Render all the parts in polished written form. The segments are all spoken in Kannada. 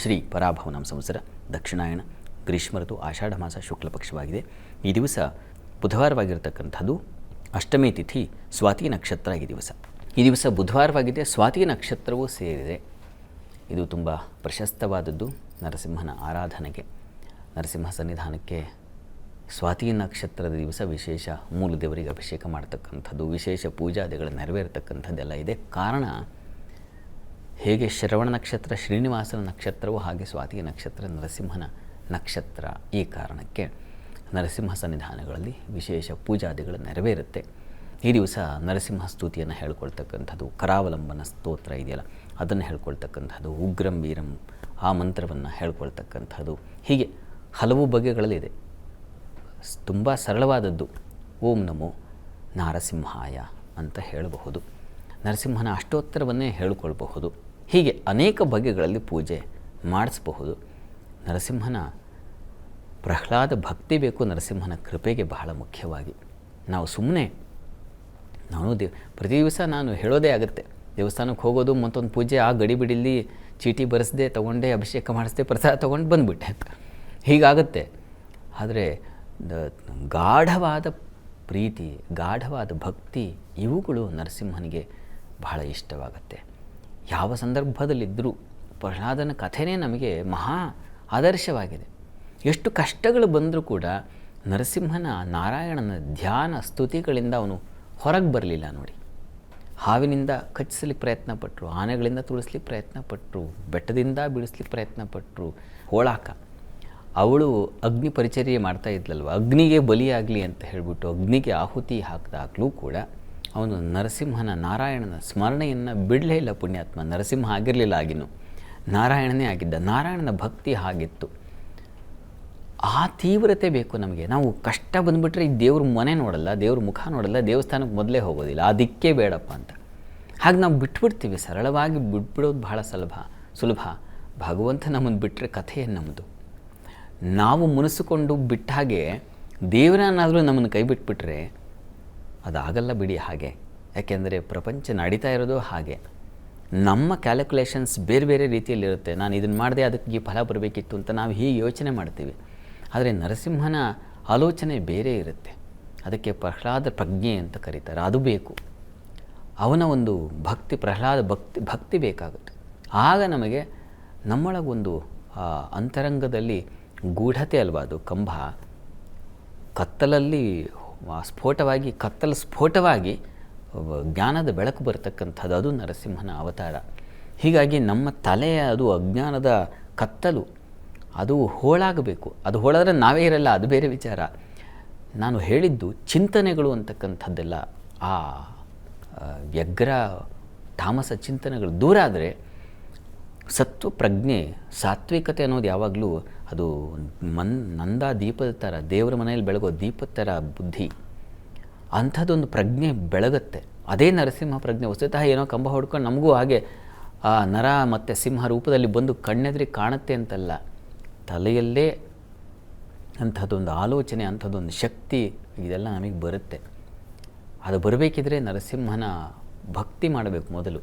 ಶ್ರೀ ಪರಾಭವನಾಮ ಸಂವತ್ಸರ ದಕ್ಷಿಣಾಯಣ ಗ್ರೀಷ್ಮ ಋತು ಆಷಾಢ ಮಾಸ ಶುಕ್ಲ ಪಕ್ಷವಾಗಿದೆ. ಈ ದಿವಸ ಬುಧವಾರವಾಗಿರ್ತಕ್ಕಂಥದ್ದು. ಅಷ್ಟಮಿ ತಿಥಿ ಸ್ವಾತಿ ನಕ್ಷತ್ರ ಈ ದಿವಸ ಬುಧವಾರವಾಗಿದೆ. ಸ್ವಾತಿ ನಕ್ಷತ್ರವೂ ಸೇರಿದೆ. ಇದು ತುಂಬ ಪ್ರಶಸ್ತವಾದದ್ದು. ನರಸಿಂಹನ ಆರಾಧನೆಗೆ, ನರಸಿಂಹ ಸನ್ನಿಧಾನಕ್ಕೆ ಸ್ವಾತಿ ನಕ್ಷತ್ರದ ದಿವಸ ವಿಶೇಷ ಮೂಲದೇವರಿಗೆ ಅಭಿಷೇಕ ಮಾಡ್ತಕ್ಕಂಥದ್ದು, ವಿಶೇಷ ಪೂಜಾದಿಗಳು ನೆರವೇರ್ತಕ್ಕಂಥದ್ದೆಲ್ಲ ಇದೆ. ಕಾರಣ, ಹೇಗೆ ಶ್ರವಣ ನಕ್ಷತ್ರ ಶ್ರೀನಿವಾಸನ ನಕ್ಷತ್ರವೂ ಹಾಗೆ ಸ್ವಾತಿ ನಕ್ಷತ್ರ ನರಸಿಂಹನ ನಕ್ಷತ್ರ. ಈ ಕಾರಣಕ್ಕೆ ನರಸಿಂಹ ಸನ್ನಿಧಾನಗಳಲ್ಲಿ ವಿಶೇಷ ಪೂಜಾದಿಗಳು ನೆರವೇರುತ್ತೆ. ಈ ದಿವಸ ನರಸಿಂಹ ಸ್ತುತಿಯನ್ನು ಹೇಳ್ಕೊಳ್ತಕ್ಕಂಥದ್ದು, ಕರಾವಲಂಬನ ಸ್ತೋತ್ರ ಇದೆಯಲ್ಲ ಅದನ್ನು ಹೇಳ್ಕೊಳ್ತಕ್ಕಂಥದ್ದು, ಉಗ್ರಂ ವೀರಂ ಆ ಮಂತ್ರವನ್ನು ಹೇಳ್ಕೊಳ್ತಕ್ಕಂಥದ್ದು, ಹೀಗೆ ಹಲವು ಬಗೆಗಳಲ್ಲಿದೆ. ತುಂಬ ಸರಳವಾದದ್ದು ಓಂ ನಮೋ ನಾರಸಿಂಹಾಯ ಅಂತ ಹೇಳಬಹುದು. ನರಸಿಂಹನ ಅಷ್ಟೋತ್ತರವನ್ನೇ ಹೇಳಿಕೊಳ್ಬಹುದು. ಹೀಗೆ ಅನೇಕ ಬಗೆಗಳಲ್ಲಿ ಪೂಜೆ ಮಾಡಿಸಬಹುದು. ನರಸಿಂಹನ ಪ್ರಹ್ಲಾದ ಭಕ್ತಿ ಬೇಕು, ನರಸಿಂಹನ ಕೃಪೆಗೆ ಬಹಳ ಮುಖ್ಯವಾಗಿ. ನಾವು ಸುಮ್ಮನೆ ಪ್ರತಿ ದಿವಸ ನಾನು ಹೇಳೋದೇ ಆಗುತ್ತೆ, ದೇವಸ್ಥಾನಕ್ಕೆ ಹೋಗೋದು ಮತ್ತೊಂದು ಪೂಜೆ, ಆ ಗಡಿಬಿಡಿಲಿ ಚೀಟಿ ಬರೆಸದೆ ತೊಗೊಂಡೆ, ಅಭಿಷೇಕ ಮಾಡಿಸ್ದೆ, ಪ್ರಸಾದ ತೊಗೊಂಡು ಬಂದುಬಿಟ್ಟೆ, ಹೀಗಾಗುತ್ತೆ. ಆದರೆ ಗಾಢವಾದ ಪ್ರೀತಿ, ಗಾಢವಾದ ಭಕ್ತಿ ಇವುಗಳು ನರಸಿಂಹನಿಗೆ ಬಹಳ ಇಷ್ಟವಾಗುತ್ತೆ. ಯಾವ ಸಂದರ್ಭದಲ್ಲಿದ್ದರೂ ಪ್ರಹ್ಲಾದನ ಕಥೆನೇ ನಮಗೆ ಮಹಾ ಆದರ್ಶವಾಗಿದೆ. ಎಷ್ಟು ಕಷ್ಟಗಳು ಬಂದರೂ ಕೂಡ ನರಸಿಂಹನ ನಾರಾಯಣನ ಧ್ಯಾನ ಸ್ತುತಿಗಳಿಂದ ಅವನು ಹೊರಗೆ ಬರಲಿಲ್ಲ ನೋಡಿ. ಹಾವಿನಿಂದ ಕಚ್ಚಿಸ್ಲಿಕ್ಕೆ ಪ್ರಯತ್ನಪಟ್ಟರು, ಆನೆಗಳಿಂದ ತುಳಿಸ್ಲಿಕ್ಕೆ ಪ್ರಯತ್ನಪಟ್ಟರು, ಬೆಟ್ಟದಿಂದ ಬೀಳಿಸ್ಲಿಕ್ಕೆ ಪ್ರಯತ್ನಪಟ್ಟರು. ಹೋಳಾಕ ಅವಳು ಅಗ್ನಿ ಪರಿಚರ್ಯೆ ಮಾಡ್ತಾ ಇದ್ಲಲ್ವ, ಅಗ್ನಿಗೆ ಬಲಿಯಾಗಲಿ ಅಂತ ಹೇಳಿಬಿಟ್ಟು ಅಗ್ನಿಗೆ ಆಹುತಿ ಹಾಕಿದಾಗಲೂ ಕೂಡ ಅವನು ನರಸಿಂಹನ ನಾರಾಯಣನ ಸ್ಮರಣೆಯನ್ನು ಬಿಡಲೇ ಇಲ್ಲ. ಪುಣ್ಯಾತ್ಮ ನರಸಿಂಹ ಆಗಿರಲಿಲ್ಲ, ಆಗಿನ್ನು ನಾರಾಯಣನೇ ಆಗಿದ್ದ. ನಾರಾಯಣನ ಭಕ್ತಿ ಹಾಗಿತ್ತು. ಆ ತೀವ್ರತೆ ಬೇಕು ನಮಗೆ. ನಾವು ಕಷ್ಟ ಬಂದುಬಿಟ್ರೆ ಈ ದೇವ್ರ ಮನೆ ನೋಡಲ್ಲ, ದೇವ್ರ ಮುಖ ನೋಡಲ್ಲ, ದೇವಸ್ಥಾನಕ್ಕೆ ಮೊದಲೇ ಹೋಗೋದಿಲ್ಲ, ಆ ದಿಕ್ಕೇ ಬೇಡಪ್ಪ ಅಂತ. ಹಾಗೆ ನಾವು ಬಿಟ್ಬಿಡ್ತೀವಿ. ಸರಳವಾಗಿ ಬಿಟ್ಬಿಡೋದು ಬಹಳ ಸುಲಭ. ಭಗವಂತ ನಮ್ಮನ್ನು ಬಿಟ್ಟರೆ ಕಥೆಯನ್ನು ನಮ್ಮದು. ನಾವು ಮುನಿಸಿಕೊಂಡು ಬಿಟ್ಟ ಹಾಗೆ ದೇವರನ್ನಾದರೂ ನಮ್ಮನ್ನು ಕೈ ಬಿಟ್ಬಿಟ್ರೆ ಅದಾಗಲ್ಲ ಬಿಡಿ. ಹಾಗೆ ಯಾಕೆಂದರೆ ಪ್ರಪಂಚ ನಡೀತಾ ಇರೋದು ಹಾಗೆ. ನಮ್ಮ ಕ್ಯಾಲ್ಕುಲೇಷನ್ಸ್ ಬೇರೆ ಬೇರೆ ರೀತಿಯಲ್ಲಿರುತ್ತೆ. ನಾನು ಇದನ್ನು ಮಾಡಿದೆ, ಅದಕ್ಕೆ ಈ ಫಲ ಬರಬೇಕಿತ್ತು ಅಂತ ನಾವು ಹೀಗೆ ಯೋಚನೆ ಮಾಡ್ತೀವಿ. ಆದರೆ ನರಸಿಂಹನ ಆಲೋಚನೆ ಬೇರೆ ಇರುತ್ತೆ. ಅದಕ್ಕೆ ಪ್ರಹ್ಲಾದ ಪ್ರಜ್ಞೆ ಅಂತ ಕರೀತಾರೆ, ಅದು ಬೇಕು. ಅವನ ಒಂದು ಭಕ್ತಿ, ಪ್ರಹ್ಲಾದ ಭಕ್ತಿ ಬೇಕಾಗುತ್ತೆ. ಆಗ ನಮಗೆ ನಮ್ಮೊಳಗೊಂದು ಅಂತರಂಗದಲ್ಲಿ ಗೂಢತೆ ಅಲ್ವಾ ಅದು ಕಂಬ, ಕತ್ತಲಲ್ಲಿ ಸ್ಫೋಟವಾಗಿ ಜ್ಞಾನದ ಬೆಳಕು ಬರತಕ್ಕಂಥದ್ದು, ಅದು ನರಸಿಂಹನ ಅವತಾರ. ಹೀಗಾಗಿ ನಮ್ಮ ತಲೆಯ ಅದು ಅಜ್ಞಾನದ ಕತ್ತಲು ಅದು ಹೋಳಾಗಬೇಕು. ಅದು ಹೋಳಾದರೆ ನಾವೇ ಇರಲ್ಲ, ಅದು ಬೇರೆ ವಿಚಾರ. ನಾನು ಹೇಳಿದ್ದು ಚಿಂತನೆಗಳು ಅಂತಕ್ಕಂಥದ್ದೆಲ್ಲ, ಆ ವ್ಯಗ್ರ ತಾಮಸ ಚಿಂತನೆಗಳು ದೂರ ಆದರೆ ಸತ್ವ ಪ್ರಜ್ಞೆ, ಸಾತ್ವಿಕತೆ ಅನ್ನೋದು ಯಾವಾಗಲೂ ಅದು ನಂದ ದೀಪದ ಥರ, ದೇವರ ಮನೆಯಲ್ಲಿ ಬೆಳಗೋ ದೀಪದ ಥರ ಬುದ್ಧಿ, ಅಂಥದ್ದೊಂದು ಪ್ರಜ್ಞೆ ಬೆಳಗುತ್ತೆ. ಅದೇ ನರಸಿಂಹ ಪ್ರಜ್ಞೆ. ವಸ್ತುತಃ ಏನೋ ಕಂಬ ಹೊಡ್ಕೊಂಡು ನಮಗೂ ಹಾಗೆ ಆ ನರ ಮತ್ತು ಸಿಂಹ ರೂಪದಲ್ಲಿ ಬಂದು ಕಣ್ಣೆದ್ರಿಗೆ ಕಾಣುತ್ತೆ ಅಂತಲ್ಲ, ತಲೆಯಲ್ಲೇ ಅಂಥದ್ದೊಂದು ಆಲೋಚನೆ, ಅಂಥದ್ದೊಂದು ಶಕ್ತಿ ಇದೆಲ್ಲ ನಮಗೆ ಬರುತ್ತೆ. ಅದು ಬರಬೇಕಿದ್ರೆ ನರಸಿಂಹನ ಭಕ್ತಿ ಮಾಡಬೇಕು ಮೊದಲು,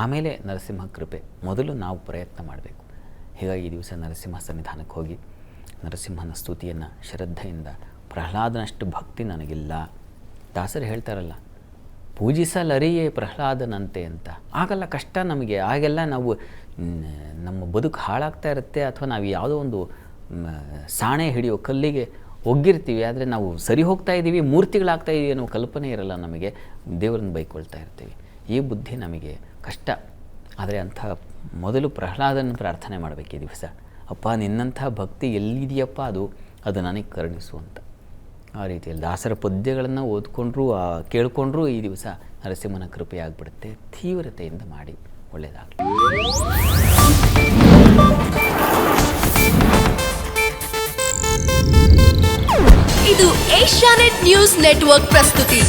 ಆಮೇಲೆ ನರಸಿಂಹ ಕೃಪೆ. ಮೊದಲು ನಾವು ಪ್ರಯತ್ನ ಮಾಡಬೇಕು. ಹೀಗಾಗಿ ಈ ದಿವಸ ನರಸಿಂಹ ಸನ್ನಿಧಾನಕ್ಕೆ ಹೋಗಿ ನರಸಿಂಹನ ಸ್ತುತಿಯನ್ನು ಶ್ರದ್ಧೆಯಿಂದ, ಪ್ರಹ್ಲಾದನಷ್ಟು ಭಕ್ತಿ ನನಗಿಲ್ಲ. ದಾಸರು ಹೇಳ್ತಾರಲ್ಲ, ಪೂಜಿಸಲರಿಯೇ ಪ್ರಹ್ಲಾದನಂತೆ ಅಂತ. ಆಗಲ್ಲ, ಕಷ್ಟ ನಮಗೆ. ಆಗೆಲ್ಲ ನಾವು ನಮ್ಮ ಬದುಕು ಹಾಳಾಗ್ತಾ ಇರುತ್ತೆ, ಅಥವಾ ನಾವು ಯಾವುದೋ ಒಂದು ಸಾಣೆ ಹಿಡಿಯೋ ಕಲ್ಲಿಗೆ ಒಗ್ಗಿರ್ತೀವಿ. ಆದರೆ ನಾವು ಸರಿ ಹೋಗ್ತಾ ಇದ್ದೀವಿ, ಮೂರ್ತಿಗಳಾಗ್ತಾ ಇದ್ದೀವಿ ಅನ್ನೋ ಕಲ್ಪನೆ ಇರಲ್ಲ ನಮಗೆ. ದೇವರನ್ನು ಬೈಕೊಳ್ತಾ ಇರ್ತೀವಿ. ಈ ಬುದ್ಧಿ ನಮಗೆ ಕಷ್ಟ. ಆದರೆ ಮೊದಲು ಪ್ರಹ್ಲಾದನ ಪ್ರಾರ್ಥನೆ ಮಾಡಬೇಕು ಈ ದಿವಸ. ಅಪ್ಪ, ನಿನ್ನಂಥ ಭಕ್ತಿ ಎಲ್ಲಿದೆಯಪ್ಪ, ಅದು ನನಗೆ ಕರುಣಿಸು ಅಂತ. ಆ ರೀತಿಯಲ್ಲಿ ದಾಸರ ಪದ್ಯಗಳನ್ನು ಓದ್ಕೊಂಡ್ರೂ ಕೇಳಿಕೊಂಡ್ರೂ ಈ ದಿವಸ ನರಸಿಂಹನ ಕೃಪೆ ಆಗಿಬಿಡುತ್ತೆ. ತೀವ್ರತೆಯಿಂದ ಮಾಡಿ, ಒಳ್ಳೆಯದಾಗಲಿ. ಇದು ಏಷ್ಯಾನೆಟ್ ನ್ಯೂಸ್ ನೆಟ್ವರ್ಕ್ ಪ್ರಸ್ತುತಿ.